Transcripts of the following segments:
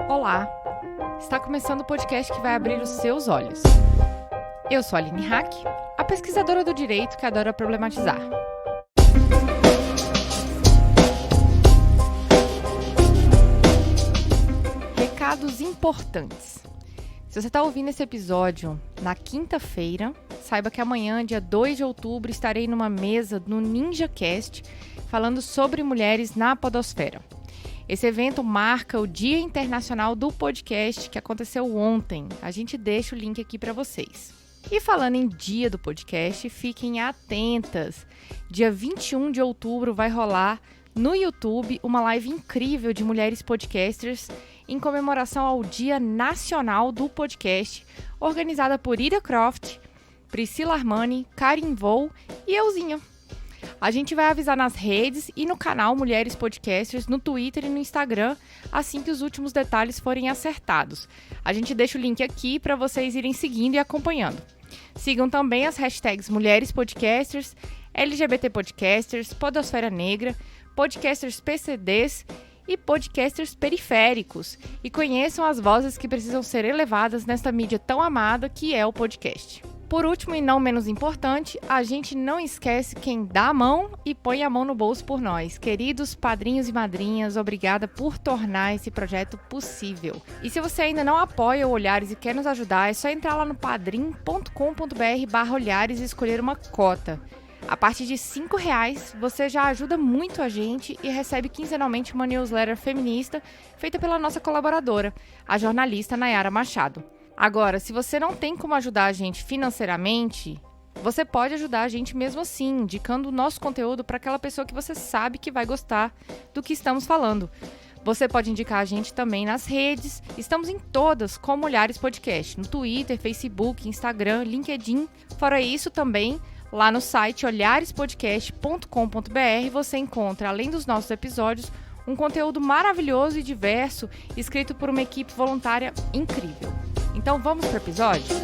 Olá! Está começando o podcast que vai abrir os seus olhos. Eu sou a Aline Hack, a pesquisadora do direito que adora problematizar. Recados importantes. Se você está ouvindo esse episódio na quinta-feira, saiba que amanhã, dia 2 de outubro, estarei numa mesa no NinjaCast falando sobre mulheres na podosfera. Esse evento marca o Dia Internacional do Podcast, que aconteceu ontem. A gente deixa o link aqui para vocês. E falando em Dia do Podcast, fiquem atentas. Dia 21 de outubro vai rolar no YouTube uma live incrível de mulheres podcasters em comemoração ao Dia Nacional do Podcast, organizada por Ida Croft, Priscila Armani, Karin Vou e euzinha. A gente vai avisar nas redes e no canal Mulheres Podcasters, no Twitter e no Instagram, assim que os últimos detalhes forem acertados. A gente deixa o link aqui para vocês irem seguindo e acompanhando. Sigam também as hashtags Mulheres Podcasters, LGBT Podcasters, Podosfera Negra, Podcasters PCDs e Podcasters Periféricos. E conheçam as vozes que precisam ser elevadas nesta mídia tão amada que é o podcast. Por último e não menos importante, a gente não esquece quem dá a mão e põe a mão no bolso por nós. Queridos padrinhos e madrinhas, obrigada por tornar esse projeto possível. E se você ainda não apoia o Olhares e quer nos ajudar, é só entrar lá no padrim.com.br/olhares e escolher uma cota. A partir de R$5, você já ajuda muito a gente e recebe quinzenalmente uma newsletter feminista feita pela nossa colaboradora, a jornalista Nayara Machado. Agora, se você não tem como ajudar a gente financeiramente, você pode ajudar a gente mesmo assim, indicando o nosso conteúdo para aquela pessoa que você sabe que vai gostar do que estamos falando. Você pode indicar a gente também nas redes, estamos em todas como Olhares Podcast, no Twitter, Facebook, Instagram, LinkedIn. Fora isso também, lá no site olharespodcast.com.br você encontra, além dos nossos episódios, um conteúdo maravilhoso e diverso, escrito por uma equipe voluntária incrível. Então vamos para o episódio?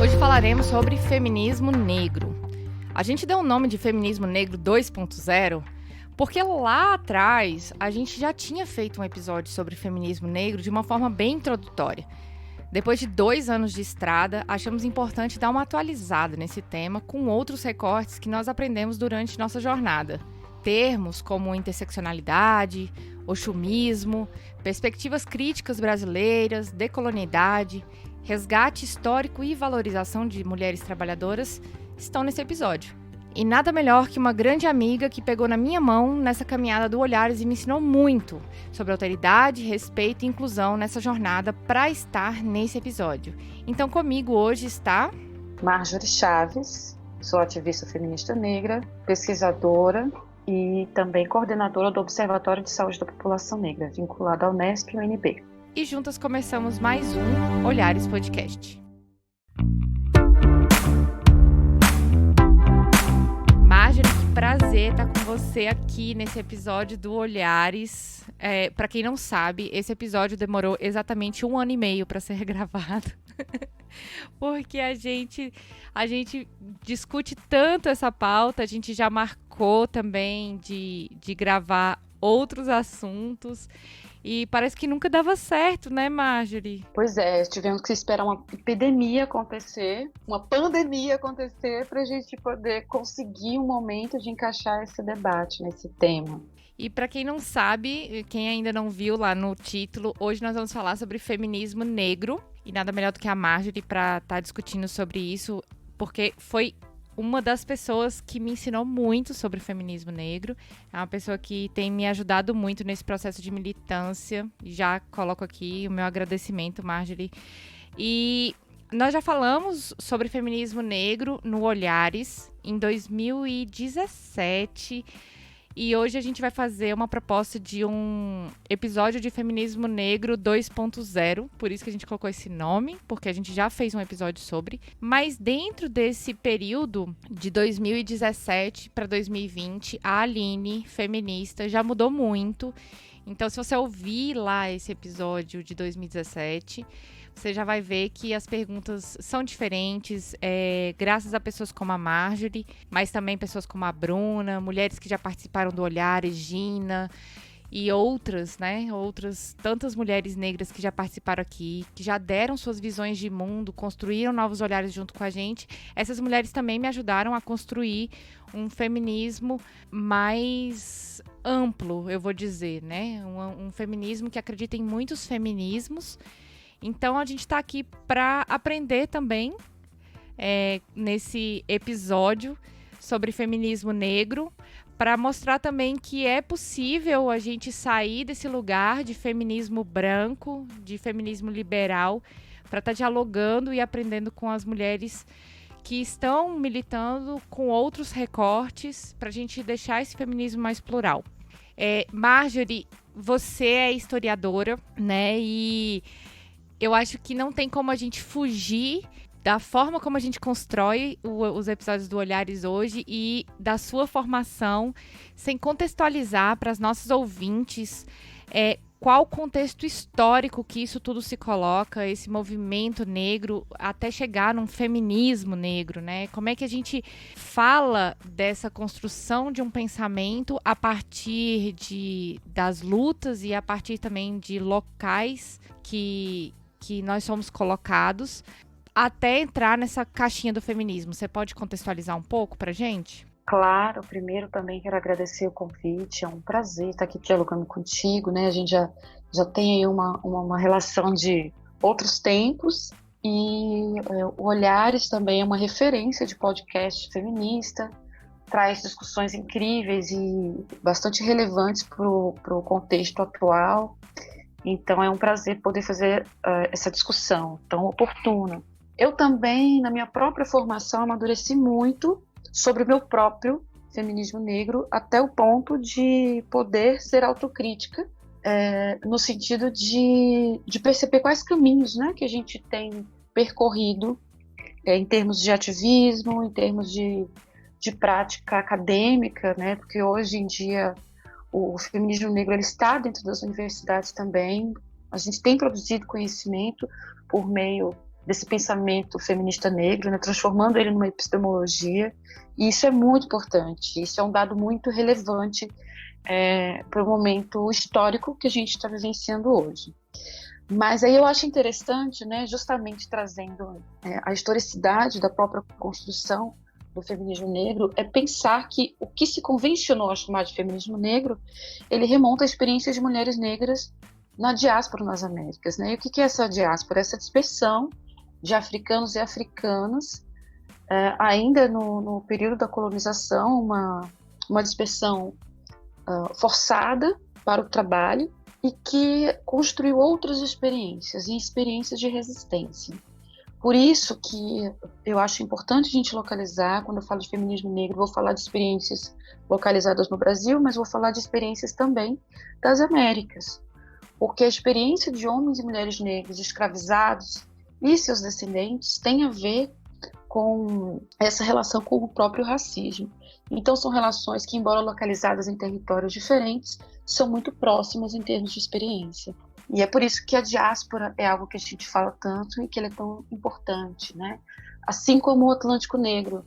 Hoje falaremos sobre feminismo negro. A gente deu o nome de feminismo negro 2.0 porque lá atrás a gente já tinha feito um episódio sobre feminismo negro de uma forma bem introdutória. Depois de 2 anos de estrada, achamos importante dar uma atualizada nesse tema com outros recortes que nós aprendemos durante nossa jornada. Termos como interseccionalidade, oxumismo, perspectivas críticas brasileiras, decolonialidade, resgate histórico e valorização de mulheres trabalhadoras estão nesse episódio. E nada melhor que uma grande amiga que pegou na minha mão nessa caminhada do Olhares e me ensinou muito sobre alteridade, respeito e inclusão nessa jornada para estar nesse episódio. Então comigo hoje está... Marjorie Chaves, sou ativista feminista negra, pesquisadora e também coordenadora do Observatório de Saúde da População Negra, vinculada ao Unesp e UNB. E juntas começamos mais um Olhares Podcast. Marjorie, que prazer estar com você aqui nesse episódio do Olhares. Para quem não sabe, esse episódio demorou exatamente 1 ano e meio para ser gravado. Porque a gente discute tanto essa pauta, a gente já marcou também de gravar outros assuntos e parece que nunca dava certo, né, Marjorie? Pois é, tivemos que esperar uma epidemia acontecer, uma pandemia acontecer para a gente poder conseguir um momento de encaixar esse debate nesse tema. E para quem não sabe, quem ainda não viu lá no título, hoje nós vamos falar sobre feminismo negro. E nada melhor do que a Marjorie para estar discutindo sobre isso, porque foi uma das pessoas que me ensinou muito sobre o feminismo negro. É uma pessoa que tem me ajudado muito nesse processo de militância. Já coloco aqui o meu agradecimento, Marjorie. E nós já falamos sobre feminismo negro no Olhares em 2017. E hoje a gente vai fazer uma proposta de um episódio de feminismo negro 2.0, por isso que a gente colocou esse nome, porque a gente já fez um episódio sobre. Mas dentro desse período de 2017 para 2020, a Aline, feminista, já mudou muito. Então, se você ouvir lá esse episódio de 2017, você já vai ver que as perguntas são diferentes, graças a pessoas como a Marjorie, mas também pessoas como a Bruna, mulheres que já participaram do Olhares, Gina e outras, né? Outras tantas mulheres negras que já participaram aqui, que já deram suas visões de mundo, construíram novos olhares junto com a gente. Essas mulheres também me ajudaram a construir um feminismo mais amplo, eu vou dizer, né? Um feminismo que acredita em muitos feminismos. Então, a gente está aqui para aprender também, nesse episódio sobre feminismo negro, para mostrar também que é possível a gente sair desse lugar de feminismo branco, de feminismo liberal, para estar dialogando e aprendendo com as mulheres que estão militando com outros recortes, para a gente deixar esse feminismo mais plural. Marjorie, você é historiadora, né? E eu acho que não tem como a gente fugir da forma como a gente constrói os episódios do Olhares hoje e da sua formação, sem contextualizar para as nossas ouvintes qual o contexto histórico que isso tudo se coloca, esse movimento negro, até chegar num feminismo negro, né? Como é que a gente fala dessa construção de um pensamento a partir das lutas e a partir também de locais que nós somos colocados, até entrar nessa caixinha do feminismo. Você pode contextualizar um pouco pra gente? Claro, primeiro também quero agradecer o convite, é um prazer estar aqui dialogando contigo, né? A gente já tem aí uma relação de outros tempos e o Olhares também é uma referência de podcast feminista, traz discussões incríveis e bastante relevantes para o contexto atual, então é um prazer poder fazer essa discussão tão oportuna. Eu também, na minha própria formação, amadureci muito sobre o meu próprio feminismo negro, até o ponto de poder ser autocrítica, no sentido de perceber quais caminhos, né, que a gente tem percorrido em termos de ativismo, em termos de prática acadêmica, né, porque hoje em dia o feminismo negro ele está dentro das universidades também. A gente tem produzido conhecimento por meio desse pensamento feminista negro, né, transformando ele numa epistemologia, e isso é muito importante, isso é um dado muito relevante para o momento histórico que a gente está vivenciando hoje. Mas aí eu acho interessante, né, justamente trazendo a historicidade da própria construção do feminismo negro, é pensar que o que se convencionou a chamar de feminismo negro, ele remonta a experiências de mulheres negras na diáspora nas Américas, né? E o que é essa diáspora? Essa dispersão de africanos e africanas, ainda no período da colonização, uma dispersão forçada para o trabalho e que construiu outras experiências, e experiências de resistência. Por isso que eu acho importante a gente localizar, quando eu falo de feminismo negro, vou falar de experiências localizadas no Brasil, mas vou falar de experiências também das Américas, porque a experiência de homens e mulheres negros escravizados e seus descendentes tem a ver com essa relação com o próprio racismo. Então são relações que, embora localizadas em territórios diferentes, são muito próximas em termos de experiência. E é por isso que a diáspora é algo que a gente fala tanto e que ele é tão importante, né? Assim como o Atlântico Negro.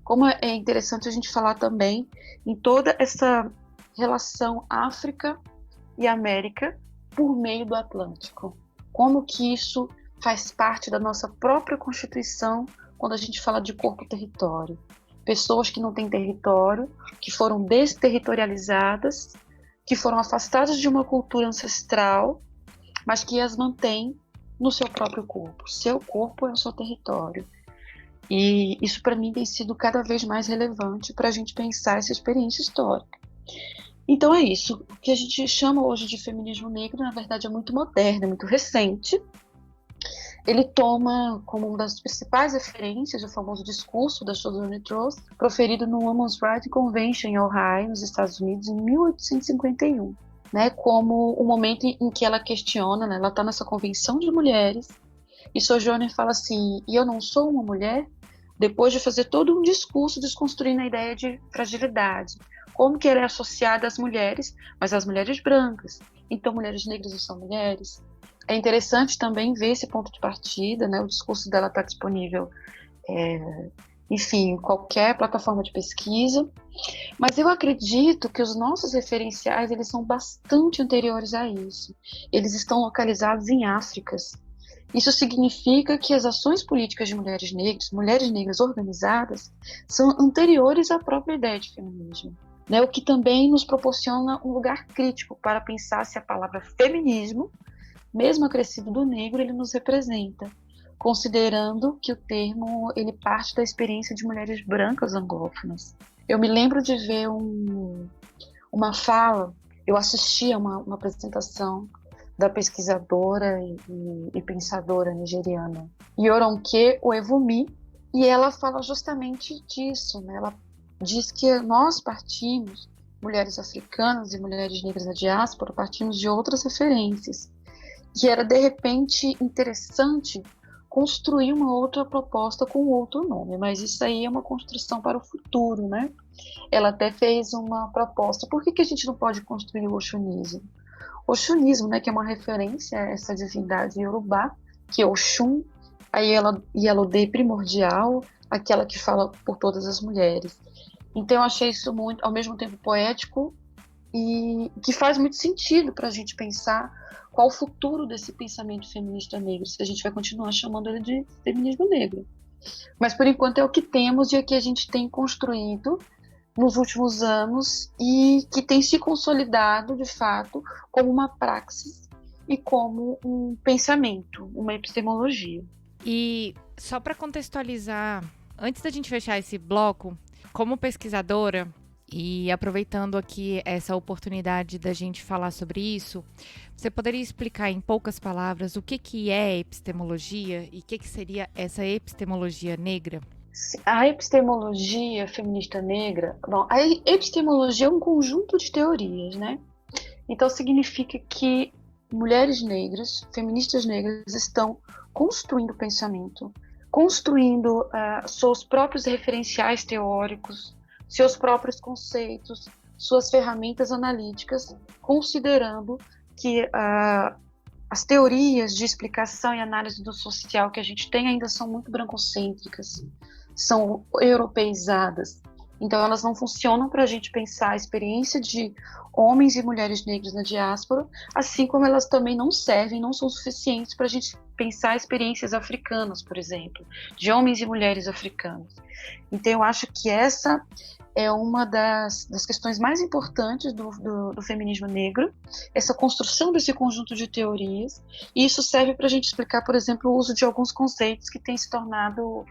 Como é interessante a gente falar também em toda essa relação África e América por meio do Atlântico. Como que isso faz parte da nossa própria Constituição quando a gente fala de corpo-território. Pessoas que não têm território, que foram desterritorializadas, que foram afastadas de uma cultura ancestral, mas que as mantém no seu próprio corpo. Seu corpo é o seu território. E isso, para mim, tem sido cada vez mais relevante para a gente pensar essa experiência histórica. Então é isso. O que a gente chama hoje de feminismo negro, na verdade, é muito moderno, é muito recente. Ele toma como uma das principais referências o famoso discurso da Sojourner Truth, proferido no Women's Rights Convention em Ohio, nos Estados Unidos, em 1851, né, como o momento em que ela questiona, né, ela está nessa convenção de mulheres, e Sojourner fala assim: e eu não sou uma mulher? Depois de fazer todo um discurso desconstruindo a ideia de fragilidade, como que ela é associada às mulheres, mas às mulheres brancas. Então, mulheres negras não são mulheres, É interessante também ver esse ponto de partida, né? O discurso dela está disponível, enfim, em qualquer plataforma de pesquisa, mas eu acredito que os nossos referenciais, eles são bastante anteriores a isso. Eles estão localizados em Áfricas. Isso significa que as ações políticas de mulheres negras organizadas, são anteriores à própria ideia de feminismo, né? O que também nos proporciona um lugar crítico para pensar se a palavra feminismo, mesmo acrescido do negro, ele nos representa, considerando que o termo ele parte da experiência de mulheres brancas anglófonas. Eu me lembro de ver uma fala, eu assisti a uma apresentação da pesquisadora e pensadora nigeriana Yoronke Owemi, e ela fala justamente disso, né? Ela diz que nós partimos, mulheres africanas e mulheres negras da diáspora, partimos de outras referências, que era de repente interessante construir uma outra proposta com outro nome, mas isso aí é uma construção para o futuro, né? Ela até fez uma proposta, por que a gente não pode construir o Oxunismo? Oxunismo, né, que é uma referência a essa divindade iorubá, que é Oxum, aí Yalode primordial, aquela que fala por todas as mulheres. Então eu achei isso muito, ao mesmo tempo poético, e que faz muito sentido para a gente pensar qual o futuro desse pensamento feminista negro, se a gente vai continuar chamando ele de feminismo negro. Mas por enquanto é o que temos e é o que a gente tem construído nos últimos anos e que tem se consolidado, de fato, como uma praxis e como um pensamento, uma epistemologia. E só para contextualizar, antes da gente fechar esse bloco, como pesquisadora, e aproveitando aqui essa oportunidade da gente falar sobre isso, você poderia explicar em poucas palavras o que é epistemologia e o que seria essa epistemologia negra? A epistemologia feminista negra, bom, a epistemologia é um conjunto de teorias, né? Então significa que mulheres negras, feministas negras, estão construindo pensamento, construindo seus próprios referenciais teóricos, seus próprios conceitos, suas ferramentas analíticas, considerando que as teorias de explicação e análise do social que a gente tem ainda são muito brancocêntricas, são europeizadas. Então elas não funcionam para a gente pensar a experiência de homens e mulheres negras na diáspora, assim como elas também não servem, não são suficientes para a gente pensar experiências africanas, por exemplo, de homens e mulheres africanos. Então eu acho que essa é uma das questões mais importantes do feminismo negro, essa construção desse conjunto de teorias, e isso serve para a gente explicar, por exemplo, o uso de alguns conceitos que têm se tornado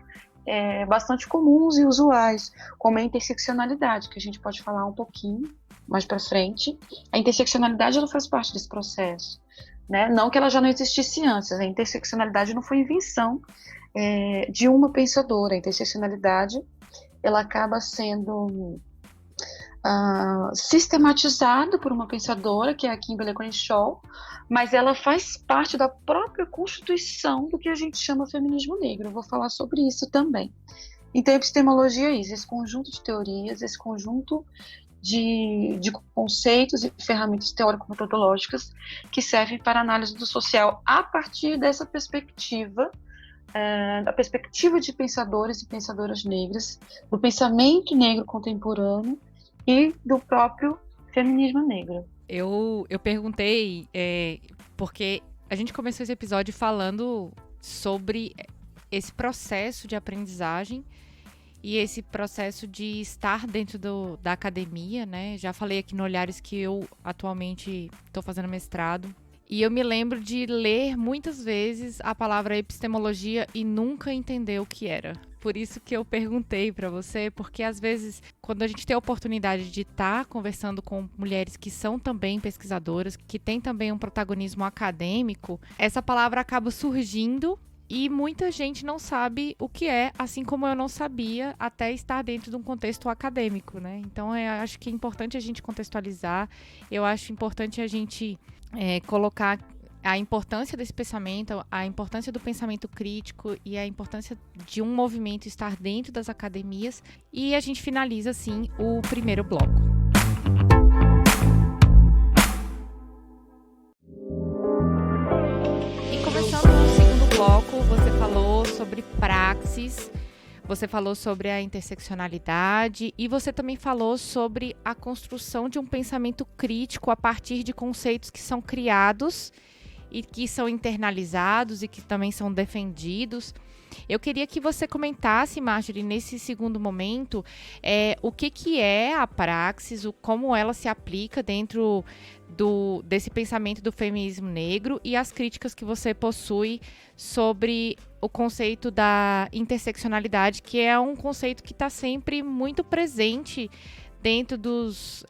bastante comuns e usuais, como a interseccionalidade, que a gente pode falar um pouquinho mais para frente. A interseccionalidade ela faz parte desse processo, né? Não que ela já não existisse antes, a interseccionalidade não foi invenção de uma pensadora. A interseccionalidade ela acaba sendo sistematizada por uma pensadora, que é a Kimberlé Crenshaw, mas ela faz parte da própria constituição do que a gente chama feminismo negro. Eu vou falar sobre isso também. Então, a epistemologia é isso, esse conjunto de teorias, esse conjunto de conceitos e ferramentas teórico-metodológicas que servem para a análise do social a partir dessa perspectiva, da perspectiva de pensadores e pensadoras negras, do pensamento negro contemporâneo e do próprio feminismo negro. Eu perguntei, porque a gente começou esse episódio falando sobre esse processo de aprendizagem e esse processo de estar dentro da academia, né? Já falei aqui no Olhares que eu atualmente estou fazendo mestrado. E eu me lembro de ler muitas vezes a palavra epistemologia e nunca entender o que era. Por isso que eu perguntei para você, porque às vezes, quando a gente tem a oportunidade de estar conversando com mulheres que são também pesquisadoras, que têm também um protagonismo acadêmico, essa palavra acaba surgindo e muita gente não sabe o que é, assim como eu não sabia até estar dentro de um contexto acadêmico, né? Então, eu acho que é importante a gente contextualizar, eu acho importante a gente colocar a importância desse pensamento, a importância do pensamento crítico e a importância de um movimento estar dentro das academias. E a gente finaliza, assim, o primeiro bloco. praxis, você falou sobre a interseccionalidade e você também falou sobre a construção de um pensamento crítico a partir de conceitos que são criados e que são internalizados e que também são defendidos. Eu queria que você comentasse, Marjorie, nesse segundo momento, o que é a praxis, como ela se aplica dentro desse pensamento do feminismo negro e as críticas que você possui sobre o conceito da interseccionalidade, que é um conceito que está sempre muito presente dentro dos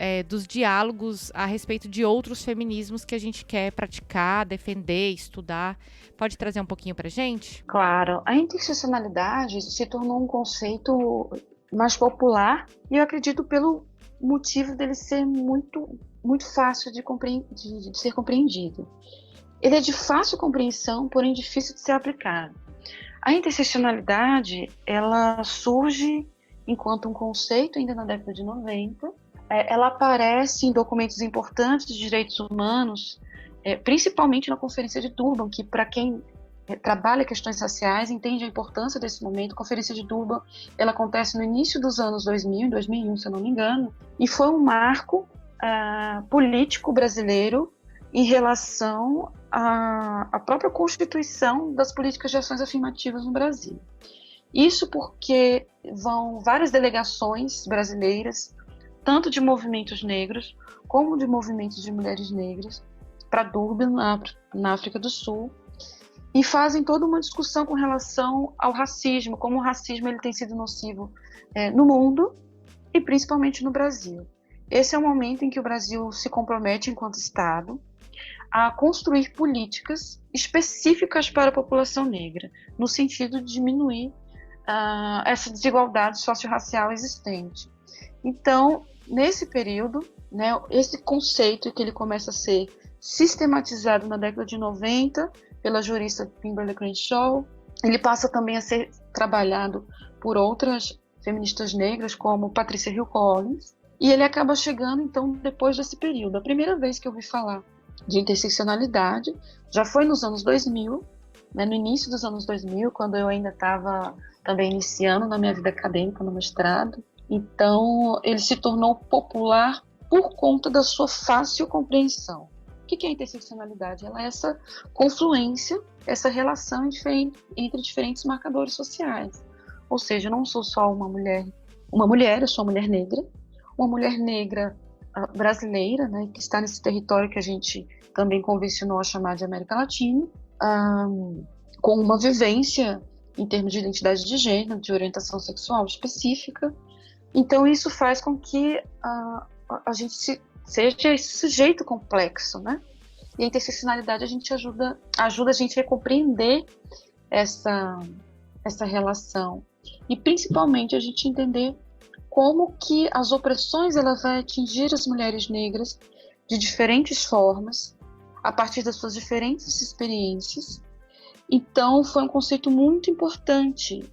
diálogos a respeito de outros feminismos que a gente quer praticar, defender, estudar. Pode trazer um pouquinho para a gente? Claro, a interseccionalidade se tornou um conceito mais popular e eu acredito pelo motivo dele ser muito, muito fácil de ser compreendido. Ele é de fácil compreensão, porém difícil de ser aplicado. A interseccionalidade, ela surge enquanto um conceito ainda na década de 90. Ela aparece em documentos importantes de direitos humanos, principalmente na Conferência de Durban, que para quem trabalha questões raciais entende a importância desse momento. A Conferência de Durban, ela acontece no início dos anos 2000, em 2001, se eu não me engano, e foi um marco político brasileiro em relação à própria constituição das políticas de ações afirmativas no Brasil. Isso porque vão várias delegações brasileiras, tanto de movimentos negros como de movimentos de mulheres negras, para Durban, na África do Sul, e fazem toda uma discussão com relação ao racismo, como o racismo ele tem sido nocivo no mundo e principalmente no Brasil. Esse é o momento em que o Brasil se compromete, enquanto Estado, a construir políticas específicas para a população negra, no sentido de diminuir essa desigualdade socio-racial existente. Então, nesse período, né, esse conceito que ele começa a ser sistematizado na década de 90 pela jurista Kimberlé Crenshaw, ele passa também a ser trabalhado por outras feministas negras, como Patricia Hill Collins, e ele acaba chegando, então, depois desse período. A primeira vez que eu ouvi falar de interseccionalidade já foi nos anos 2000, né, no início dos anos 2000, quando eu ainda estava também iniciando na minha vida acadêmica, no mestrado. Então, ele se tornou popular por conta da sua fácil compreensão. O que é a interseccionalidade? Ela é essa confluência, essa relação entre diferentes marcadores sociais. Ou seja, eu não sou só uma mulher, eu sou uma mulher negra brasileira, né, que está nesse território que a gente também convencionou a chamar de América Latina, com uma vivência em termos de identidade de gênero, de orientação sexual específica. Então, isso faz com que a gente seja esse sujeito complexo, né? E a interseccionalidade ajuda a gente a compreender essa relação e, principalmente, a gente entender como que as opressões ela vai atingir as mulheres negras de diferentes formas, a partir das suas diferentes experiências. Então, foi um conceito muito importante,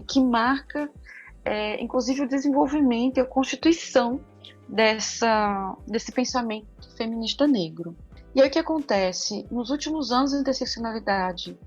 que marca, inclusive, o desenvolvimento e a constituição desse pensamento feminista negro. E aí o que acontece? Nos últimos anos, a interseccionalidade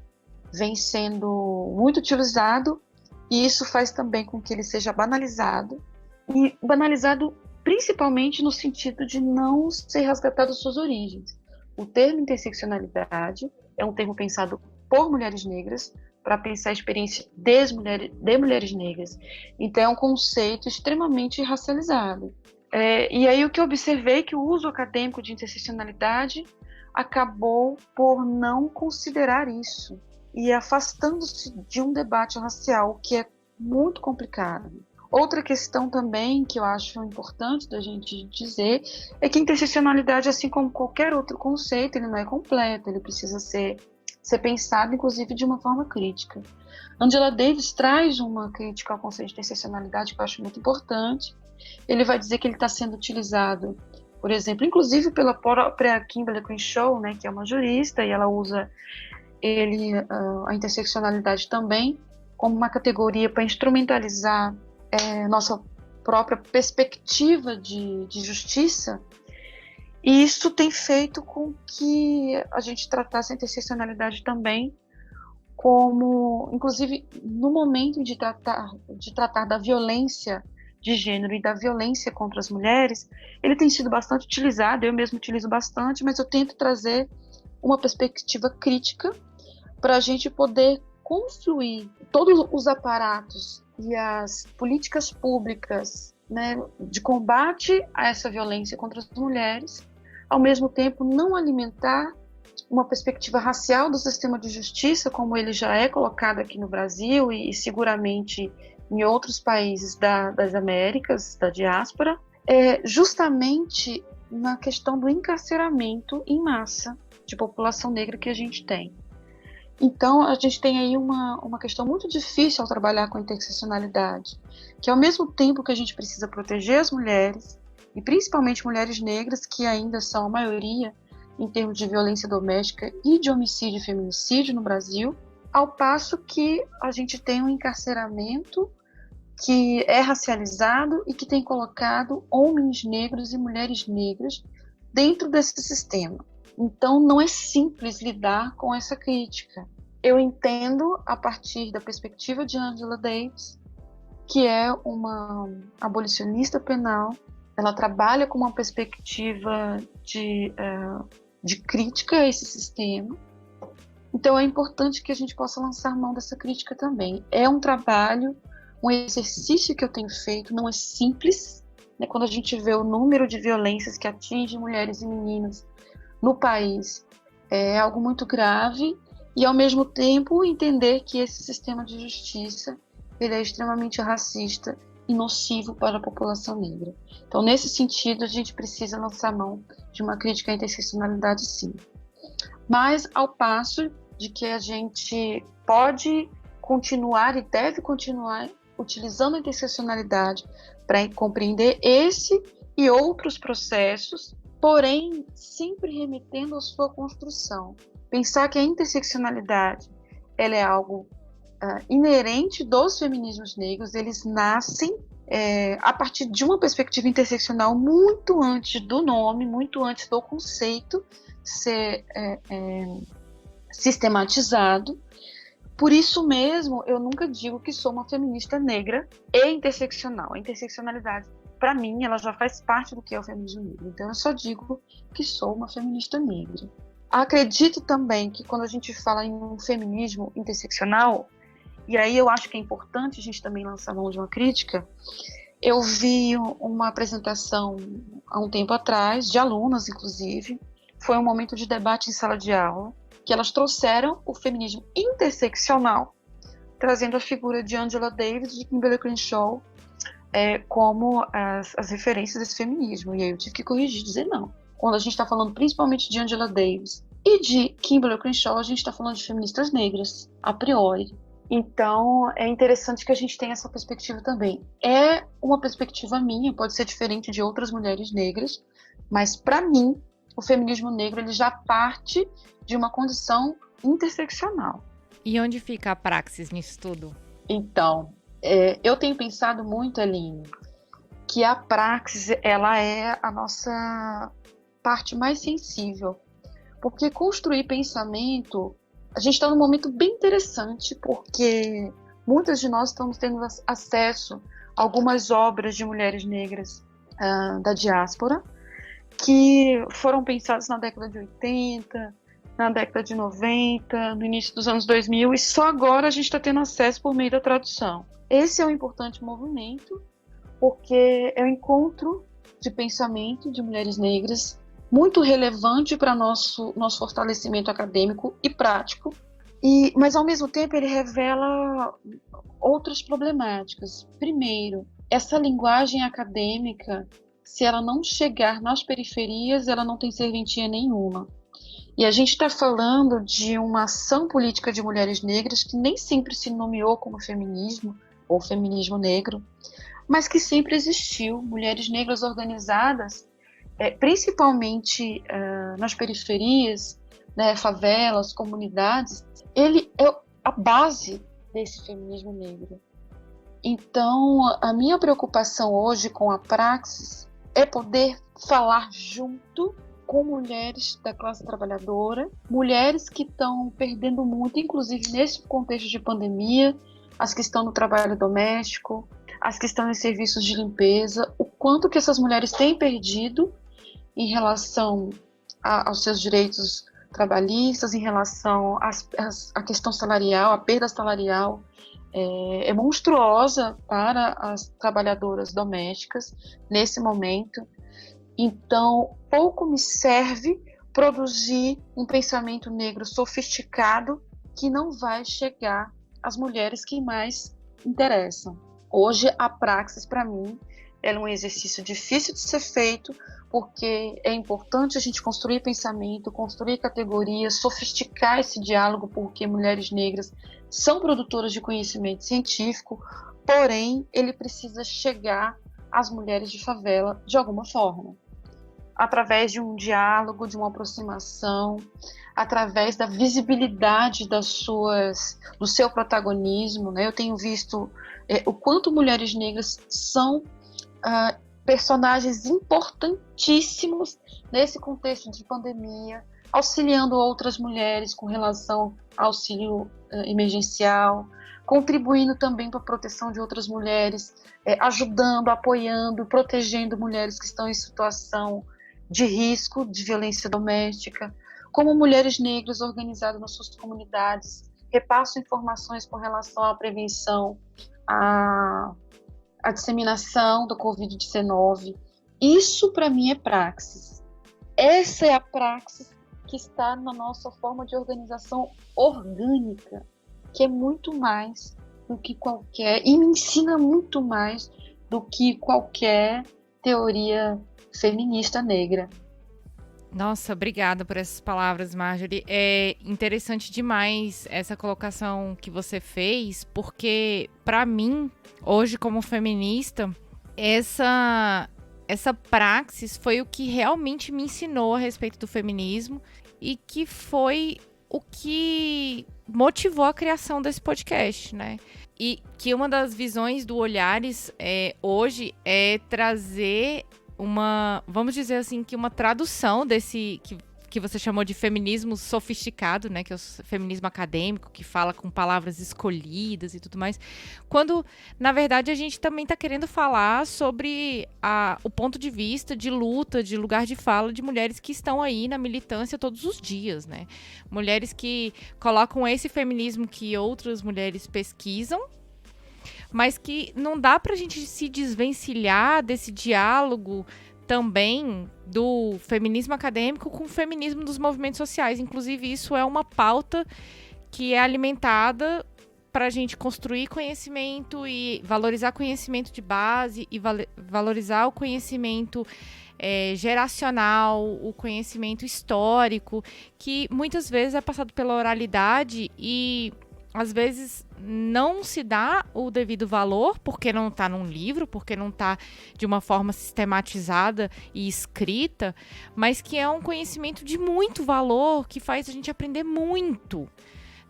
vem sendo muito utilizado, e isso faz também com que ele seja banalizado, e banalizado principalmente no sentido de não ser resgatado suas origens. O termo interseccionalidade é um termo pensado por mulheres negras para pensar a experiência de mulheres negras. Então é um conceito extremamente racializado. E aí o que eu observei é que o uso acadêmico de interseccionalidade acabou por não considerar isso e afastando-se de um debate racial que é muito complicado. Outra questão também que eu acho importante da gente dizer é que a interseccionalidade, assim como qualquer outro conceito, ele não é completo, ele precisa ser pensado, inclusive, de uma forma crítica. Angela Davis traz uma crítica ao conceito de interseccionalidade que eu acho muito importante. Ele vai dizer que ele está sendo utilizado, por exemplo, inclusive pela própria Kimberlé Crenshaw, né, que é uma jurista, e ela usa a interseccionalidade também como uma categoria para instrumentalizar nossa própria perspectiva de justiça, e isso tem feito com que a gente tratasse a interseccionalidade também como, inclusive, no momento de tratar da violência de gênero e da violência contra as mulheres, ele tem sido bastante utilizado, eu mesmo utilizo bastante, mas eu tento trazer uma perspectiva crítica para a gente poder confluir todos os aparatos e as políticas públicas, né, de combate a essa violência contra as mulheres, ao mesmo tempo não alimentar uma perspectiva racial do sistema de justiça, como ele já é colocado aqui no Brasil e seguramente em outros países das Américas, da diáspora, justamente na questão do encarceramento em massa de população negra que a gente tem. Então, a gente tem aí uma questão muito difícil ao trabalhar com a interseccionalidade, que ao mesmo tempo que a gente precisa proteger as mulheres, e principalmente mulheres negras, que ainda são a maioria em termos de violência doméstica e de homicídio e feminicídio no Brasil, ao passo que a gente tem um encarceramento que é racializado e que tem colocado homens negros e mulheres negras dentro desse sistema. Então, não é simples lidar com essa crítica. Eu entendo, a partir da perspectiva de Angela Davis, que é uma abolicionista penal, ela trabalha com uma perspectiva de crítica a esse sistema. Então, é importante que a gente possa lançar mão dessa crítica também. É um trabalho, um exercício que eu tenho feito, não é simples, né? Quando a gente vê o número de violências que atinge mulheres e meninas no país, é algo muito grave, e ao mesmo tempo entender que esse sistema de justiça ele é extremamente racista e nocivo para a população negra. Então, nesse sentido, a gente precisa lançar mão de uma crítica à interseccionalidade, sim. Mas, ao passo de que a gente pode continuar e deve continuar utilizando a interseccionalidade para compreender esse e outros processos, porém, sempre remetendo à sua construção. Pensar que a interseccionalidade ela é algo inerente dos feminismos negros, eles nascem a partir de uma perspectiva interseccional muito antes do nome, muito antes do conceito ser sistematizado. Por isso mesmo, eu nunca digo que sou uma feminista negra e interseccional. A interseccionalidade, para mim, ela já faz parte do que é o feminismo negro. Então, eu só digo que sou uma feminista negra. Acredito também que quando a gente fala em um feminismo interseccional, e aí eu acho que é importante a gente também lançar mão de uma crítica, eu vi uma apresentação há um tempo atrás, de alunas, inclusive, foi um momento de debate em sala de aula, que elas trouxeram o feminismo interseccional, trazendo a figura de Angela Davis e de Kimberlé Crenshaw como as referências desse feminismo. E aí eu tive que corrigir, dizer não. Quando a gente está falando principalmente de Angela Davis e de Kimberlé Crenshaw, a gente está falando de feministas negras, a priori. Então, é interessante que a gente tenha essa perspectiva também. É uma perspectiva minha, pode ser diferente de outras mulheres negras, mas, para mim, o feminismo negro ele já parte de uma condição interseccional. E onde fica a praxis nisso tudo? Então, eu tenho pensado muito, Aline, que a praxis ela é a nossa parte mais sensível, porque construir pensamento, a gente está num momento bem interessante, porque muitas de nós estamos tendo acesso a algumas obras de mulheres negras da diáspora, que foram pensadas na década de 80, na década de 90, no início dos anos 2000, e só agora a gente está tendo acesso por meio da tradução. Esse é um importante movimento, porque é um encontro de pensamento de mulheres negras muito relevante para nosso fortalecimento acadêmico e prático, mas ao mesmo tempo ele revela outras problemáticas. Primeiro, essa linguagem acadêmica, se ela não chegar nas periferias, ela não tem serventia nenhuma. E a gente está falando de uma ação política de mulheres negras que nem sempre se nomeou como feminismo ou feminismo negro, mas que sempre existiu. Mulheres negras organizadas, principalmente nas periferias, né, favelas, comunidades, ele é a base desse feminismo negro. Então, a minha preocupação hoje com a praxis é poder falar junto com mulheres da classe trabalhadora, mulheres que estão perdendo muito, inclusive nesse contexto de pandemia, as que estão no trabalho doméstico, as que estão em serviços de limpeza, o quanto que essas mulheres têm perdido em relação aos seus direitos trabalhistas, em relação à questão salarial, a perda salarial é monstruosa para as trabalhadoras domésticas nesse momento. Então, pouco me serve produzir um pensamento negro sofisticado que não vai chegar às mulheres que mais interessam. Hoje, a praxis, para mim, é um exercício difícil de ser feito, porque é importante a gente construir pensamento, construir categorias, sofisticar esse diálogo, porque mulheres negras são produtoras de conhecimento científico, porém, ele precisa chegar às mulheres de favela de alguma forma. Através de um diálogo, de uma aproximação, através da visibilidade do seu protagonismo, né? Eu tenho visto o quanto mulheres negras são personagens importantíssimos nesse contexto de pandemia, auxiliando outras mulheres com relação ao auxílio emergencial, contribuindo também para a proteção de outras mulheres, ajudando, apoiando, protegendo mulheres que estão em situação de risco de violência doméstica, como mulheres negras organizadas nas suas comunidades, repassam informações com relação à prevenção, à disseminação do Covid-19. Isso, para mim, é praxis. Essa é a praxis que está na nossa forma de organização orgânica, que é muito mais do que qualquer, e me ensina muito mais do que qualquer teoria feminista negra. Nossa, obrigada por essas palavras, Marjorie. É interessante demais essa colocação que você fez, porque, para mim, hoje, como feminista, essa praxis foi o que realmente me ensinou a respeito do feminismo e que foi o que motivou a criação desse podcast, né? E que uma das visões do Olhares hoje é trazer vamos dizer assim, que uma tradução desse que você chamou de feminismo sofisticado, né, que é o feminismo acadêmico, que fala com palavras escolhidas e tudo mais, quando, na verdade, a gente também está querendo falar sobre o ponto de vista de luta, de lugar de fala de mulheres que estão aí na militância todos os dias, né? Mulheres que colocam esse feminismo que outras mulheres pesquisam, mas que não dá pra gente se desvencilhar desse diálogo também do feminismo acadêmico com o feminismo dos movimentos sociais. Inclusive, isso é uma pauta que é alimentada para a gente construir conhecimento e valorizar conhecimento de base e valorizar o conhecimento geracional, o conhecimento histórico, que muitas vezes é passado pela oralidade e às vezes não se dá o devido valor, porque não está num livro, porque não está de uma forma sistematizada e escrita, mas que é um conhecimento de muito valor, que faz a gente aprender muito,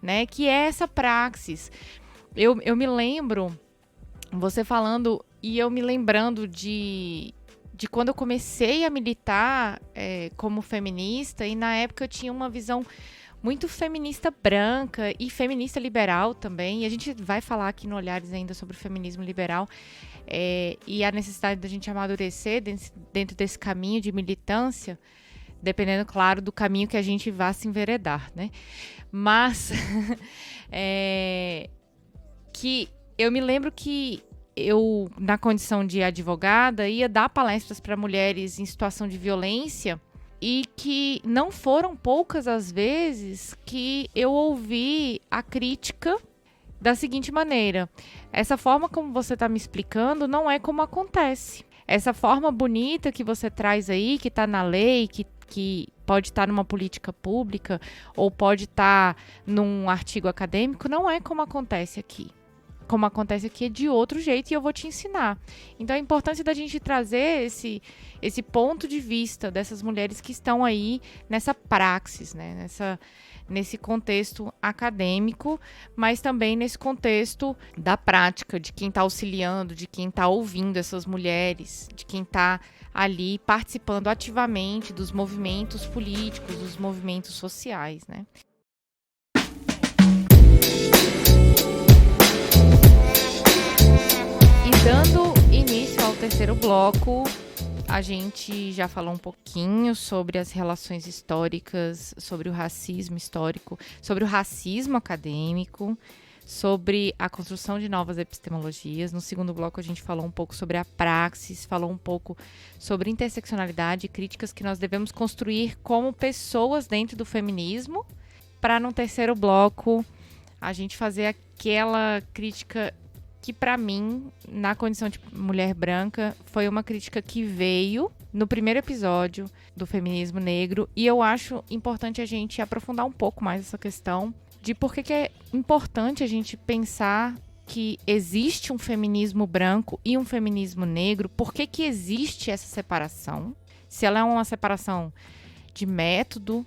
né? Que é essa praxis. Eu me lembro, você falando, e eu me lembrando de quando eu comecei a militar como feminista, e na época eu tinha uma visão muito feminista branca e feminista liberal também, e a gente vai falar aqui no Olhares ainda sobre o feminismo liberal e a necessidade da gente amadurecer dentro desse caminho de militância, dependendo, claro, do caminho que a gente vá se enveredar, né? Mas que eu me lembro que eu, na condição de advogada, ia dar palestras para mulheres em situação de violência, e que não foram poucas as vezes que eu ouvi a crítica da seguinte maneira: essa forma como você está me explicando não é como acontece. Essa forma bonita que você traz aí, que está na lei, que pode estar numa política pública ou pode estar num artigo acadêmico, não é como acontece aqui. como acontece aqui, é de outro jeito e eu vou te ensinar. Então, a importância da gente trazer esse ponto de vista dessas mulheres que estão aí nessa praxis, né? Nesse contexto acadêmico, mas também nesse contexto da prática, de quem está auxiliando, de quem está ouvindo essas mulheres, de quem está ali participando ativamente dos movimentos políticos, dos movimentos sociais, né? E dando início ao terceiro bloco, a gente já falou um pouquinho sobre as relações históricas, sobre o racismo histórico, sobre o racismo acadêmico, sobre a construção de novas epistemologias. No segundo bloco, a gente falou um pouco sobre a praxis, falou um pouco sobre interseccionalidade e críticas que nós devemos construir como pessoas dentro do feminismo, para no terceiro bloco a gente fazer aquela crítica que, para mim, na condição de mulher branca, foi uma crítica que veio no primeiro episódio do Feminismo Negro, e eu acho importante a gente aprofundar um pouco mais essa questão de por que é importante a gente pensar que existe um feminismo branco e um feminismo negro, por que existe essa separação, se ela é uma separação de método,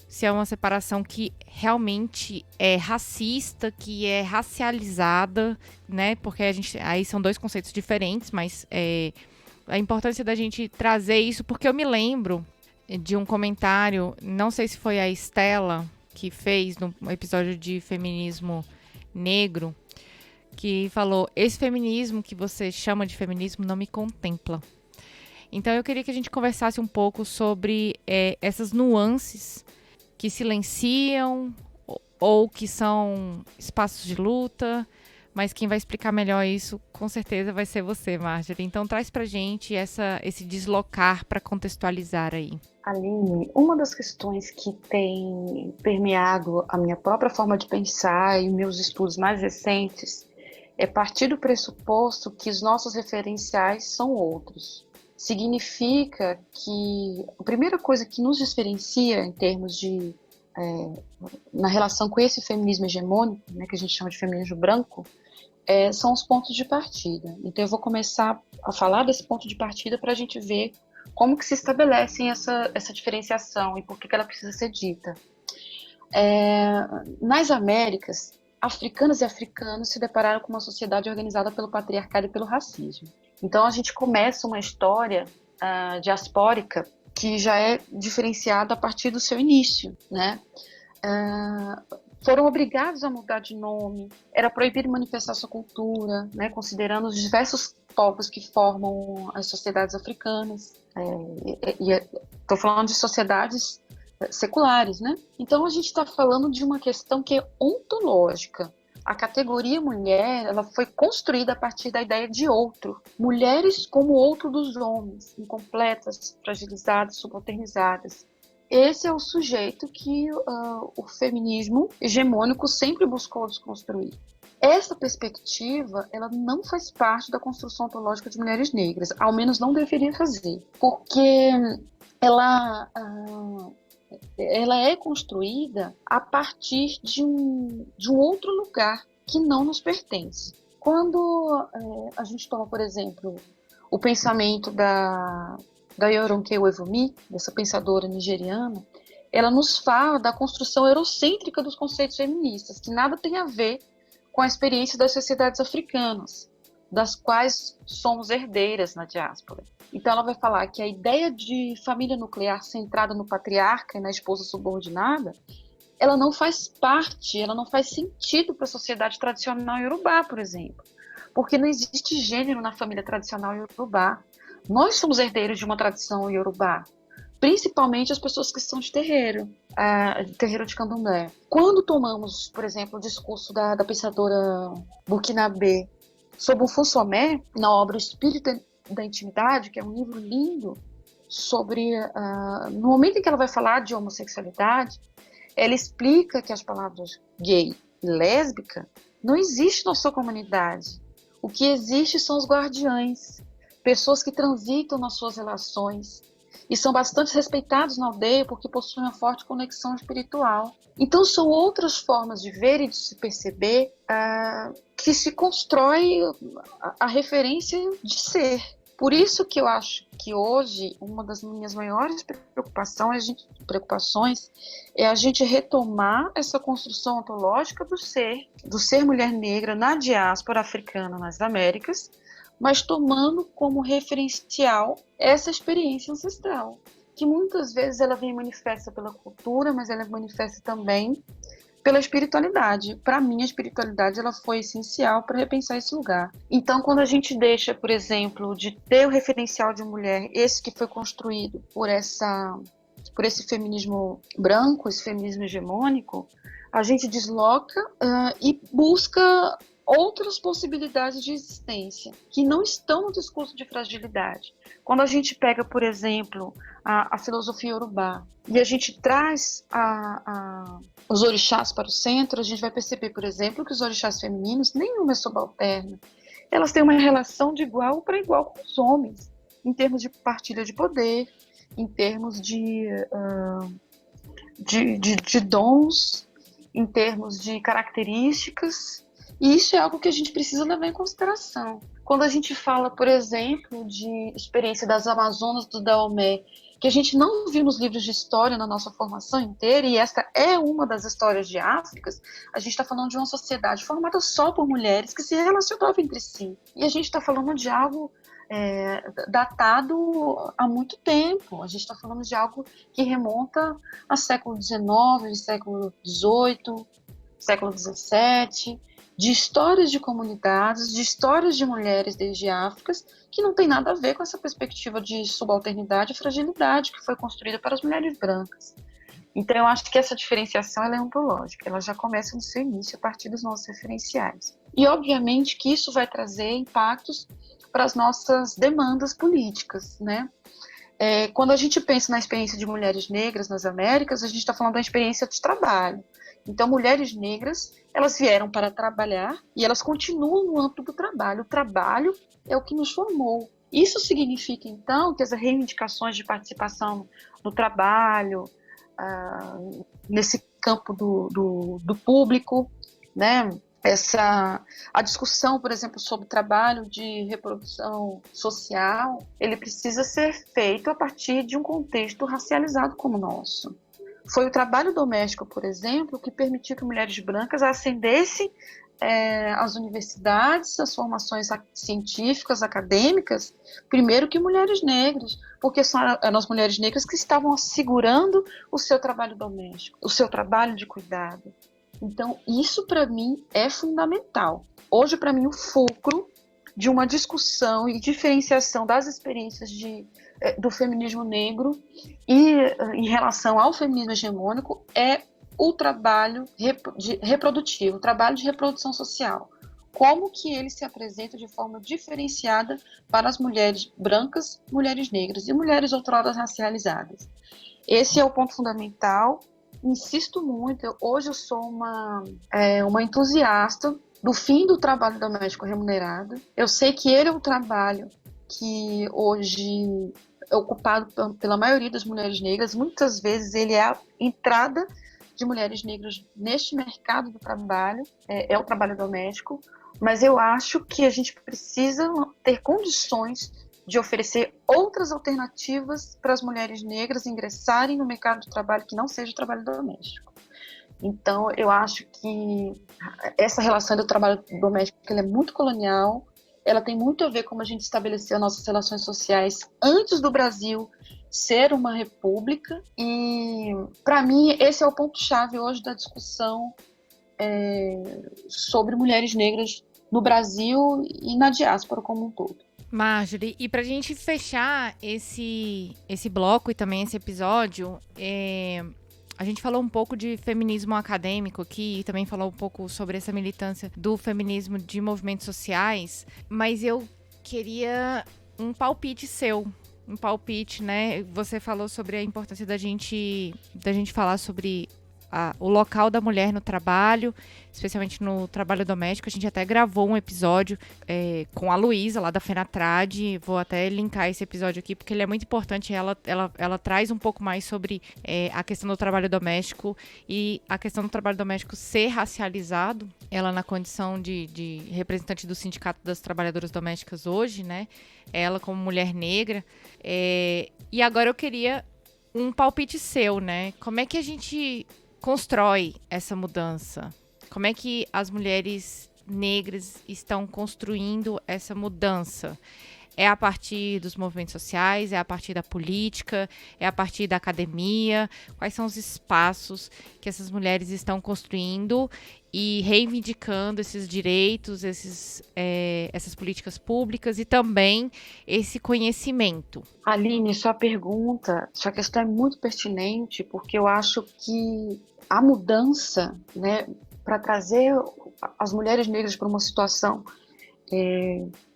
se é uma separação que realmente é racista, que é racializada, né? Porque aí são dois conceitos diferentes, mas a importância da gente trazer isso, porque eu me lembro de um comentário, não sei se foi a Estela que fez no episódio de Feminismo Negro, que falou: esse feminismo que você chama de feminismo não me contempla. Então eu queria que a gente conversasse um pouco sobre essas nuances que silenciam ou que são espaços de luta, mas quem vai explicar melhor isso, com certeza, vai ser você, Marjorie. Então, traz pra gente esse deslocar para contextualizar aí. Aline, uma das questões que tem permeado a minha própria forma de pensar e meus estudos mais recentes é partir do pressuposto que os nossos referenciais são outros. Significa que a primeira coisa que nos diferencia em termos de na relação com esse feminismo hegemônico, né, que a gente chama de feminismo branco, são os pontos de partida. Então eu vou começar a falar desse ponto de partida para a gente ver como que se estabelecem essa diferenciação e por que ela precisa ser dita. Nas Américas, africanas e africanos se depararam com uma sociedade organizada pelo patriarcado e pelo racismo. Então a gente começa uma história diaspórica que já é diferenciada a partir do seu início, né? Foram obrigados a mudar de nome, era proibido manifestar sua cultura, né? Considerando os diversos povos que formam as sociedades africanas. Estou falando de sociedades seculares, né? Então a gente está falando de uma questão que é ontológica. A categoria mulher, ela foi construída a partir da ideia de outro. Mulheres como outro dos homens, incompletas, fragilizadas, subalternizadas. Esse é o sujeito que o feminismo hegemônico sempre buscou desconstruir. Essa perspectiva, ela não faz parte da construção ontológica de mulheres negras, ao menos não deveria fazer, porque ela é construída a partir de um outro lugar que não nos pertence. Quando a gente toma, por exemplo, o pensamento da Yoronke Owemi, dessa pensadora nigeriana, ela nos fala da construção eurocêntrica dos conceitos feministas, que nada tem a ver com a experiência das sociedades africanas, das quais somos herdeiras na diáspora. Então ela vai falar que a ideia de família nuclear centrada no patriarca e na esposa subordinada, ela não faz parte, ela não faz sentido para a sociedade tradicional iorubá, por exemplo, porque não existe gênero na família tradicional iorubá. Nós somos herdeiros de uma tradição iorubá, principalmente as pessoas que são de terreiro de candomblé. Quando tomamos, por exemplo, o discurso da pensadora burkinabé sobre o Fonsomé, na obra Espírito da Intimidade, que é um livro lindo, sobre no momento em que ela vai falar de homossexualidade, ela explica que as palavras gay e lésbica não existem na sua comunidade. O que existe são os guardiães, pessoas que transitam nas suas relações, e são bastante respeitados na aldeia porque possuem uma forte conexão espiritual. Então são outras formas de ver e de se perceber que se constrói a referência de ser. Por isso que eu acho que hoje uma das minhas maiores preocupações é a gente retomar essa construção ontológica do ser mulher negra na diáspora africana nas Américas, mas tomando como referencial essa experiência ancestral, que muitas vezes ela vem manifesta pela cultura, mas ela manifesta também pela espiritualidade. Para mim, a espiritualidade ela foi essencial para repensar esse lugar. Então, quando a gente deixa, por exemplo, de ter o referencial de mulher, esse que foi construído por esse feminismo branco, esse feminismo hegemônico, a gente desloca e busca outras possibilidades de existência que não estão no discurso de fragilidade. Quando a gente pega, por exemplo, a filosofia iorubá e a gente traz os orixás para o centro, a gente vai perceber, por exemplo, que os orixás femininos, nenhuma é subalterna. Elas têm uma relação de igual para igual com os homens, em termos de partilha de poder, em termos de dons, em termos de características. E isso é algo que a gente precisa levar em consideração. Quando a gente fala, por exemplo, de experiência das Amazonas do Daomé, que a gente não viu nos livros de história na nossa formação inteira, e essa é uma das histórias de África, a gente está falando de uma sociedade formada só por mulheres que se relacionavam entre si. E a gente está falando de algo datado há muito tempo. A gente está falando de algo que remonta ao século XIX, século XVIII, século XVII, de histórias de comunidades, de histórias de mulheres desde África, que não tem nada a ver com essa perspectiva de subalternidade e fragilidade que foi construída para as mulheres brancas. Então, eu acho que essa diferenciação ela é ontológica, ela já começa no seu início a partir dos nossos referenciais. E, obviamente, que isso vai trazer impactos para as nossas demandas políticas, né? Quando a gente pensa na experiência de mulheres negras nas Américas, a gente está falando da experiência de trabalho. Então, mulheres negras, elas vieram para trabalhar e elas continuam no âmbito do trabalho. O trabalho é o que nos formou. Isso significa, então, que as reivindicações de participação no trabalho, nesse campo do público, né? A discussão, por exemplo, sobre trabalho de reprodução social, ele precisa ser feito a partir de um contexto racializado como o nosso. Foi o trabalho doméstico, por exemplo, que permitiu que mulheres brancas ascendessem às universidades, às formações científicas, acadêmicas, primeiro que mulheres negras, porque eram as mulheres negras que estavam assegurando o seu trabalho doméstico, o seu trabalho de cuidado. Então, isso para mim é fundamental. Hoje, para mim, o fulcro de uma discussão e diferenciação das experiências do feminismo negro e em relação ao feminismo hegemônico é o trabalho reprodutivo, o trabalho de reprodução social. Como que ele se apresenta de forma diferenciada para as mulheres brancas, mulheres negras e mulheres outrora racializadas. Esse é o ponto fundamental. Insisto muito, hoje eu sou uma entusiasta do fim do trabalho doméstico remunerado. Eu sei que ele é um trabalho que hoje é ocupado pela maioria das mulheres negras. Muitas vezes ele é a entrada de mulheres negras neste mercado do trabalho, é o trabalho doméstico, mas eu acho que a gente precisa ter condições de oferecer outras alternativas para as mulheres negras ingressarem no mercado de trabalho que não seja o trabalho doméstico. Então, eu acho que essa relação do trabalho doméstico ela é muito colonial, ela tem muito a ver com como a gente estabeleceu nossas relações sociais antes do Brasil ser uma república, e, para mim, esse é o ponto-chave hoje da discussão sobre mulheres negras no Brasil e na diáspora como um todo. Marjorie, e pra gente fechar esse bloco e também esse episódio, a gente falou um pouco de feminismo acadêmico aqui e também falou um pouco sobre essa militância do feminismo de movimentos sociais, mas eu queria um palpite seu, né? Você falou sobre a importância da gente falar sobre o local da mulher no trabalho, especialmente no trabalho doméstico. A gente até gravou um episódio com a Luísa, lá da Fenatrade. Vou até linkar esse episódio aqui, porque ele é muito importante. Ela traz um pouco mais sobre a questão do trabalho doméstico e a questão do trabalho doméstico ser racializado. Ela na condição de representante do Sindicato das Trabalhadoras Domésticas hoje, né? Ela como mulher negra. E agora eu queria um palpite seu, né? Como é que a gente constrói essa mudança? Como é que as mulheres negras estão construindo essa mudança? É a partir dos movimentos sociais? É a partir da política? É a partir da academia? Quais são os espaços que essas mulheres estão construindo e reivindicando esses direitos, essas políticas públicas e também esse conhecimento? Aline, sua questão é muito pertinente, porque eu acho que a mudança, né, para trazer as mulheres negras para uma situação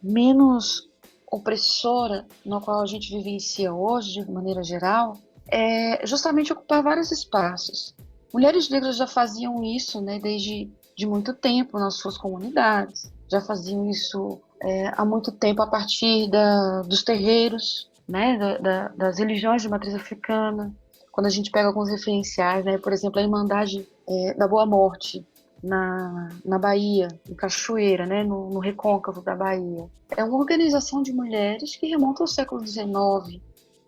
menos opressora na qual a gente vivencia hoje, de maneira geral, é justamente ocupar vários espaços. Mulheres negras já faziam isso, né, desde de muito tempo nas suas comunidades, já faziam isso há muito tempo a partir dos terreiros, né, das religiões de matriz africana. Quando a gente pega alguns referenciais, né, por exemplo, a Irmandade da Boa Morte, na Bahia, em Cachoeira, né, no recôncavo da Bahia. É uma organização de mulheres que remonta ao século XIX,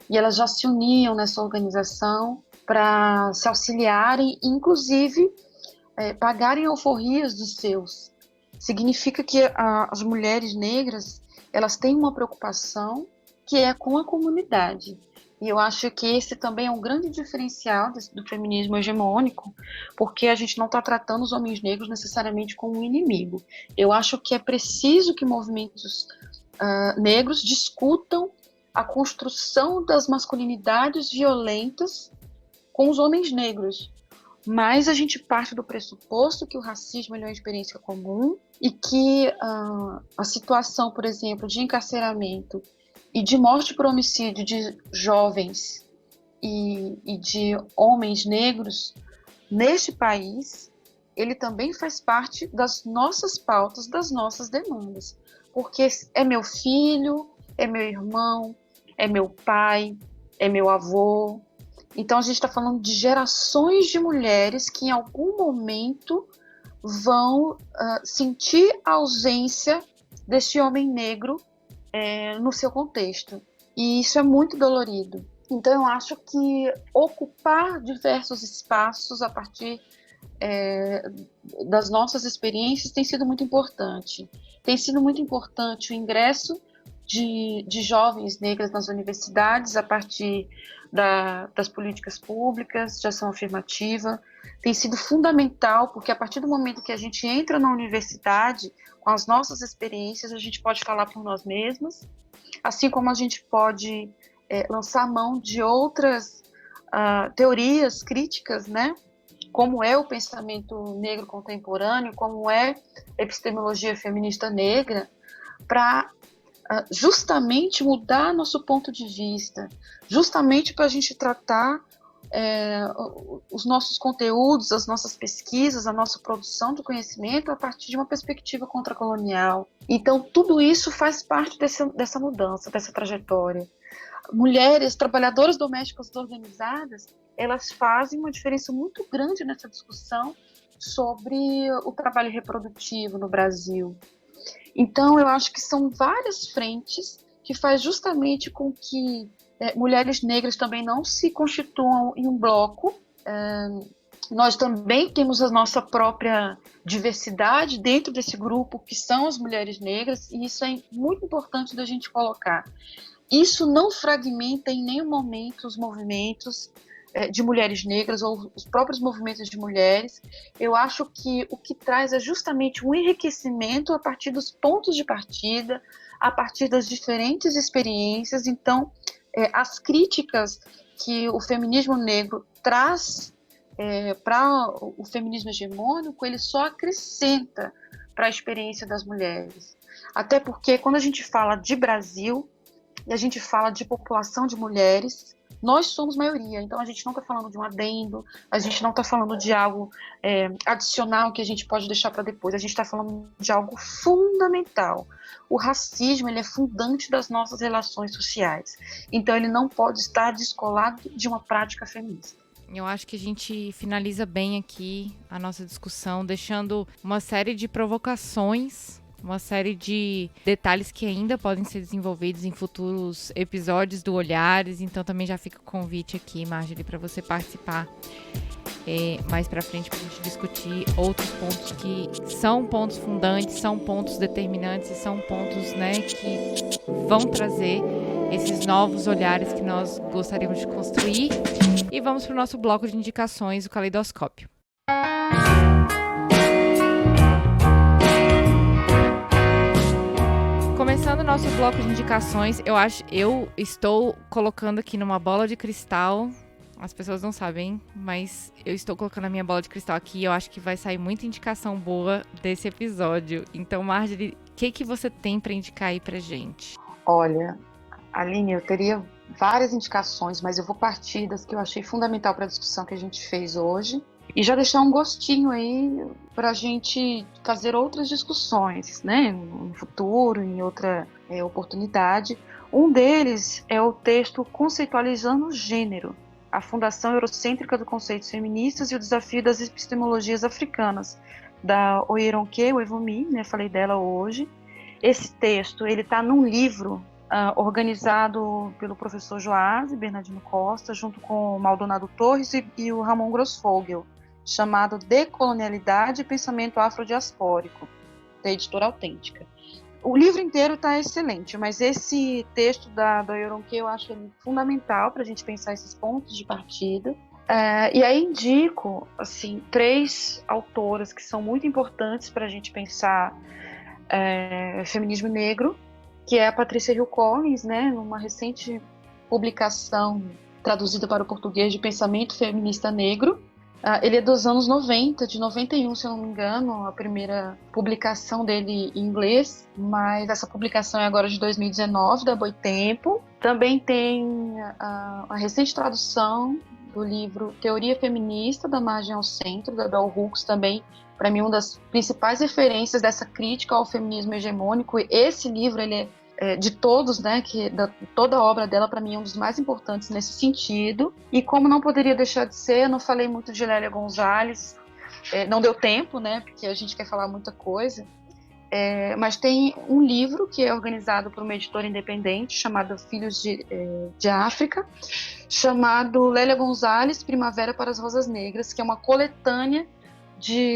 e elas já se uniam nessa organização para se auxiliarem, inclusive pagarem alforrias dos seus. Significa que as mulheres negras, elas têm uma preocupação que é com a comunidade. E eu acho que esse também é um grande diferencial do feminismo hegemônico, porque a gente não está tratando os homens negros necessariamente como um inimigo. Eu acho que é preciso que movimentos negros discutam a construção das masculinidades violentas com os homens negros. Mas a gente parte do pressuposto que o racismo é uma experiência comum e que a situação, por exemplo, de encarceramento e de morte por homicídio de jovens e de homens negros neste país, ele também faz parte das nossas pautas, das nossas demandas. Porque é meu filho, é meu irmão, é meu pai, é meu avô. Então a gente está falando de gerações de mulheres que em algum momento vão sentir a ausência deste homem negro no seu contexto. E isso é muito dolorido. Então eu acho que ocupar diversos espaços a partir das nossas experiências tem sido muito importante. Tem sido muito importante o ingresso de jovens negras nas universidades a partir das políticas públicas de ação afirmativa. Tem sido fundamental, porque a partir do momento que a gente entra na universidade, com as nossas experiências, a gente pode falar por nós mesmas, assim como a gente pode lançar mão de outras teorias críticas, né? Como é o pensamento negro contemporâneo, como é a epistemologia feminista negra, para justamente mudar nosso ponto de vista, justamente para a gente tratar os nossos conteúdos, as nossas pesquisas, a nossa produção de conhecimento a partir de uma perspectiva contracolonial. Então, tudo isso faz parte dessa mudança, dessa trajetória. Mulheres, trabalhadoras domésticas organizadas, elas fazem uma diferença muito grande nessa discussão sobre o trabalho reprodutivo no Brasil. Então, eu acho que são várias frentes que faz justamente com que mulheres negras também não se constituam em um bloco. Nós também temos a nossa própria diversidade dentro desse grupo, que são as mulheres negras, e isso é muito importante da gente colocar. Isso não fragmenta em nenhum momento os movimentos de mulheres negras ou os próprios movimentos de mulheres. Eu acho que o que traz é justamente um enriquecimento a partir dos pontos de partida, a partir das diferentes experiências. Então, as críticas que o feminismo negro traz para o feminismo hegemônico, ele só acrescenta para a experiência das mulheres. Até porque quando a gente fala de Brasil, e a gente fala de população de mulheres, nós somos maioria, então a gente não está falando de um adendo, a gente não está falando de algo adicional que a gente pode deixar para depois, a gente está falando de algo fundamental. O racismo, ele é fundante das nossas relações sociais, então ele não pode estar descolado de uma prática feminista. Eu acho que a gente finaliza bem aqui a nossa discussão, deixando uma série de provocações, uma série de detalhes que ainda podem ser desenvolvidos em futuros episódios do Olhares. Então também já fica o convite aqui, Marjorie, para você participar mais para frente, para a gente discutir outros pontos que são pontos fundantes, são pontos determinantes e são pontos, né, que vão trazer esses novos olhares que nós gostaríamos de construir. E vamos para o nosso bloco de indicações, o Caleidoscópio. Começando o nosso bloco de indicações, eu estou colocando aqui numa bola de cristal. As pessoas não sabem, mas eu estou colocando a minha bola de cristal aqui e eu acho que vai sair muita indicação boa desse episódio. Então, Marjorie, o que você tem para indicar aí pra gente? Olha, Aline, eu teria várias indicações, mas eu vou partir das que eu achei fundamental para a discussão que a gente fez hoje e já deixar um gostinho aí para a gente fazer outras discussões, né, no futuro, em outra oportunidade. Um deles é o texto Conceitualizando o Gênero, a Fundação Eurocêntrica do Conceitos Feministas e o Desafio das Epistemologias Africanas, da Oyeronke Ewumi, né, falei dela hoje. Esse texto, ele está num livro organizado pelo professor Joás e Bernardino Costa, junto com o Maldonado Torres e o Ramon Grossfogel, chamado Decolonialidade e Pensamento Afrodiaspórico, da Editora Autêntica. O livro inteiro está excelente, mas esse texto da Oyeronke eu acho ele fundamental para a gente pensar esses pontos de partida. E aí indico assim, 3 autoras que são muito importantes para a gente pensar feminismo negro, que é a Patrícia Hill Collins, né, numa recente publicação traduzida para o português de Pensamento Feminista Negro. Ele é dos anos 90, de 91, se eu não me engano, a primeira publicação dele em inglês, mas essa publicação é agora de 2019, da Boitempo. Também tem a recente tradução do livro Teoria Feminista, da Margem ao Centro, da Bell Hooks, também, para mim, uma das principais referências dessa crítica ao feminismo hegemônico. Esse livro, ele de todos, né, toda a obra dela, para mim, é um dos mais importantes nesse sentido. E como não poderia deixar de ser, eu não falei muito de Lélia Gonzalez, não deu tempo, né, porque a gente quer falar muita coisa, mas tem um livro que é organizado por uma editora independente, chamada Filhos de África, chamado Lélia Gonzalez, Primavera para as Rosas Negras, que é uma coletânea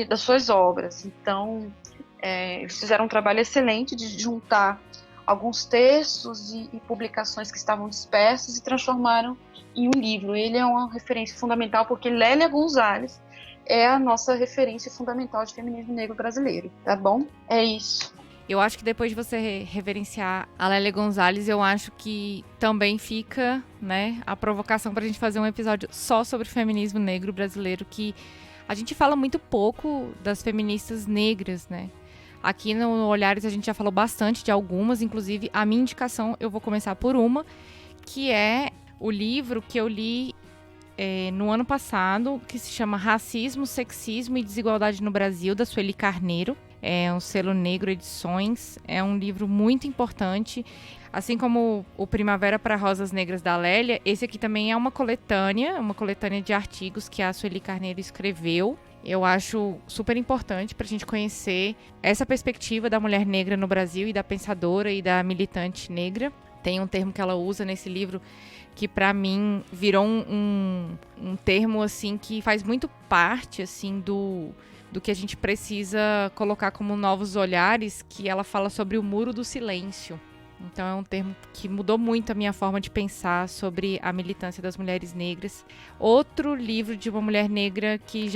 das suas obras. Então, eles fizeram um trabalho excelente de juntar alguns textos e publicações que estavam dispersos e transformaram em um livro. Ele é uma referência fundamental porque Lélia Gonzalez é a nossa referência fundamental de feminismo negro brasileiro, tá bom? É isso. Eu acho que depois de você reverenciar a Lélia Gonzalez, eu acho que também fica, né, a provocação pra gente fazer um episódio só sobre feminismo negro brasileiro, que a gente fala muito pouco das feministas negras, né? Aqui no Olhares a gente já falou bastante de algumas, inclusive a minha indicação, eu vou começar por uma, que é o livro que eu li no ano passado, que se chama Racismo, Sexismo e Desigualdade no Brasil, da Sueli Carneiro. É um selo Negro Edições, é um livro muito importante. Assim como o Primavera para Rosas Negras da Lélia, esse aqui também é uma coletânea de artigos que a Sueli Carneiro escreveu. Eu acho super importante para a gente conhecer essa perspectiva da mulher negra no Brasil e da pensadora e da militante negra. Tem um termo que ela usa nesse livro que, para mim, virou um termo assim, que faz muito parte assim, do que a gente precisa colocar como novos olhares, que ela fala sobre o muro do silêncio. Então é um termo que mudou muito a minha forma de pensar sobre a militância das mulheres negras. Outro livro de uma mulher negra que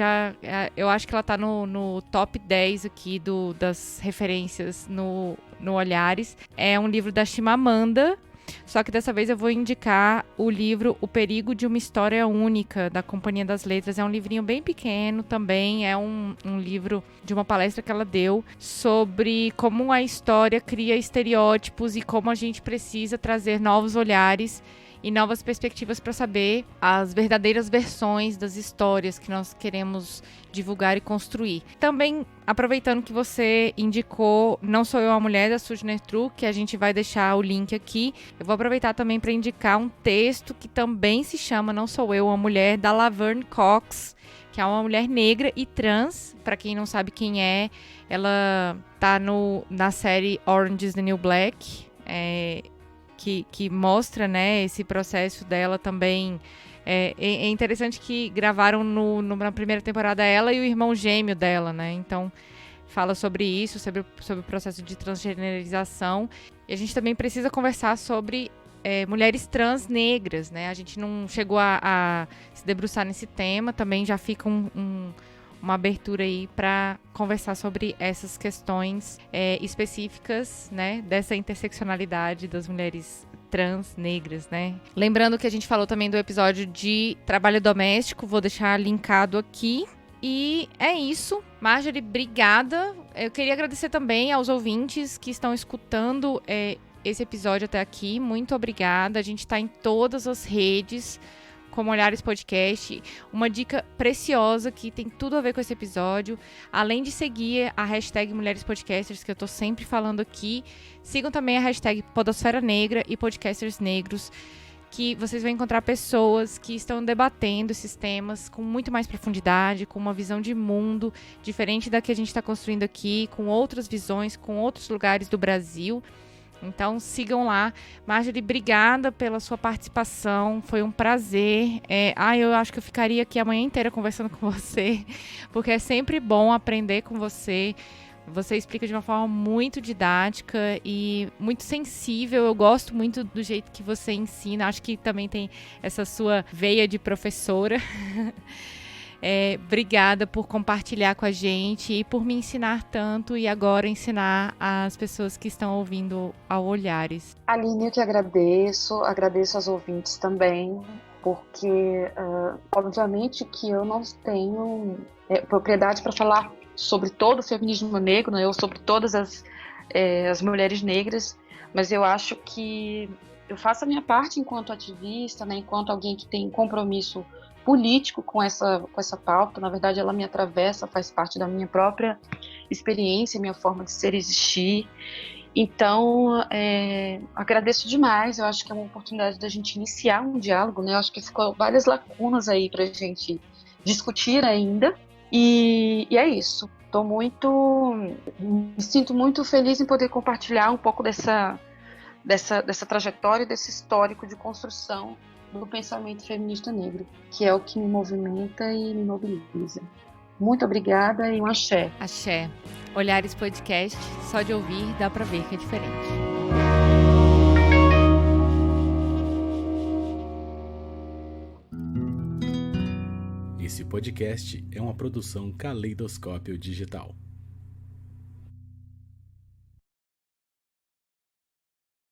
eu acho que ela está no top 10 aqui das referências no Olhares, é um livro da Chimamanda. Só que dessa vez eu vou indicar o livro O Perigo de uma História Única, da Companhia das Letras. É um livrinho bem pequeno também, é um livro de uma palestra que ela deu sobre como a história cria estereótipos e como a gente precisa trazer novos olhares e novas perspectivas para saber as verdadeiras versões das histórias que nós queremos divulgar e construir. Também, aproveitando que você indicou Não Sou Eu a Mulher, da Sujner True, que a gente vai deixar o link aqui, eu vou aproveitar também para indicar um texto que também se chama Não Sou Eu a Mulher, da Laverne Cox, que é uma mulher negra e trans. Para quem não sabe quem é, ela tá na série Orange is the New Black, que mostra, né, esse processo dela também. É interessante que gravaram na primeira temporada ela e o irmão gêmeo dela, né? Então, fala sobre isso, sobre o processo de transgenerização. E a gente também precisa conversar sobre mulheres trans negras, né? A gente não chegou a se debruçar nesse tema, também já fica uma abertura aí para conversar sobre essas questões específicas, né, dessa interseccionalidade das mulheres trans negras, né? Lembrando que a gente falou também do episódio de trabalho doméstico, vou deixar linkado aqui. E é isso. Marjorie, obrigada. Eu queria agradecer também aos ouvintes que estão escutando esse episódio até aqui. Muito obrigada. A gente está em todas as redes como Olhares Podcast. Uma dica preciosa que tem tudo a ver com esse episódio. Além de seguir a hashtag Mulheres Podcasters, que eu tô sempre falando aqui, sigam também a hashtag Podosfera Negra e Podcasters Negros, que vocês vão encontrar pessoas que estão debatendo esses temas com muito mais profundidade, com uma visão de mundo diferente da que a gente está construindo aqui, com outras visões, com outros lugares do Brasil. Então sigam lá. Marjorie, obrigada pela sua participação, foi um prazer. Eu acho que eu ficaria aqui a manhã inteira conversando com você, porque é sempre bom aprender com você. Você explica de uma forma muito didática e muito sensível. Eu gosto muito do jeito que você ensina, acho que também tem essa sua veia de professora. Obrigada por compartilhar com a gente e por me ensinar tanto e agora ensinar as pessoas que estão ouvindo ao Olhares. Aline, eu que agradeço aos ouvintes também, porque obviamente que eu não tenho propriedade para falar sobre todo o feminismo negro, né, ou sobre todas as mulheres negras, mas eu acho que eu faço a minha parte enquanto ativista, né, enquanto alguém que tem compromisso político com essa pauta. Na verdade, ela me atravessa, faz parte da minha própria experiência, minha forma de ser e existir. Então, agradeço demais. Eu acho que é uma oportunidade da gente iniciar um diálogo, né? Eu acho que ficou várias lacunas aí para a gente discutir ainda. E é isso. Me sinto muito feliz em poder compartilhar um pouco dessa trajetória, desse histórico de construção do pensamento feminista negro, que é o que me movimenta e me mobiliza. Muito obrigada e um axé. Axé. Olhares Podcast, só de ouvir dá pra ver que é diferente. Esse podcast é uma produção Caleidoscópio Digital.